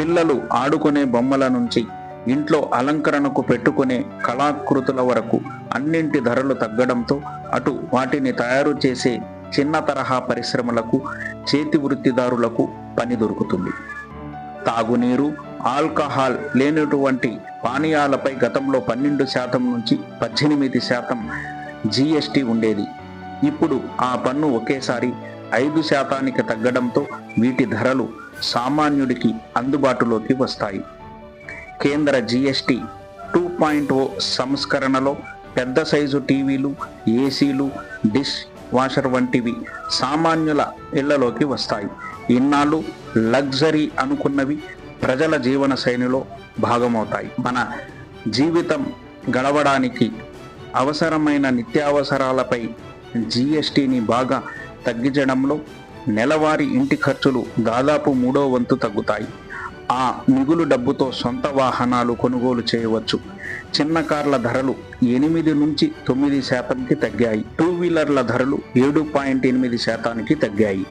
పిల్లలు ఆడుకునే బొమ్మల నుంచి ఇంట్లో అలంకరణకు పెట్టుకునే కళాకృతుల వరకు అన్నింటి ధరలు తగ్గడంతో అటు వాటిని తయారు చేసే చిన్న తరహా పరిశ్రమలకు, చేతి వృత్తిదారులకు పని దొరుకుతుంది. తాగునీరు, ఆల్కహాల్ లేనటువంటి పానీయాలపై గతంలో 12% నుంచి 18% జీఎస్టీ ఉండేది. ఇప్పుడు ఆ పన్ను ఒకేసారి 5% తగ్గడంతో వీటి ధరలు సామాన్యుడికి అందుబాటులోకి వస్తాయి. కేంద్ర జీఎస్టీ 2.0 సంస్కరణలో పెద్ద సైజు టీవీలు, ఏసీలు, డిష్ వాషర్ వంటివి సామాన్యుల ఇళ్లలోకి వస్తాయి. ఇన్నాళ్ళు లగ్జరీ అనుకున్నవి ప్రజల జీవన శైలిలో భాగమవుతాయి. మన జీవితం గడవడానికి అవసరమైన నిత్యావసరాలపై జీఎస్టీని బాగా తగ్గించడంలో నెలవారీ ఇంటి ఖర్చులు దాదాపు 3వ వంతు తగ్గుతాయి. ఆ మిగులు డబ్బుతో సొంత వాహనాలు కొనుగోలు చేయవచ్చు. చిన్న కార్ల ధరలు 8 నుంచి 9% తగ్గాయి. 2 వీలర్ల ధరలు 7.8% తగ్గాయి.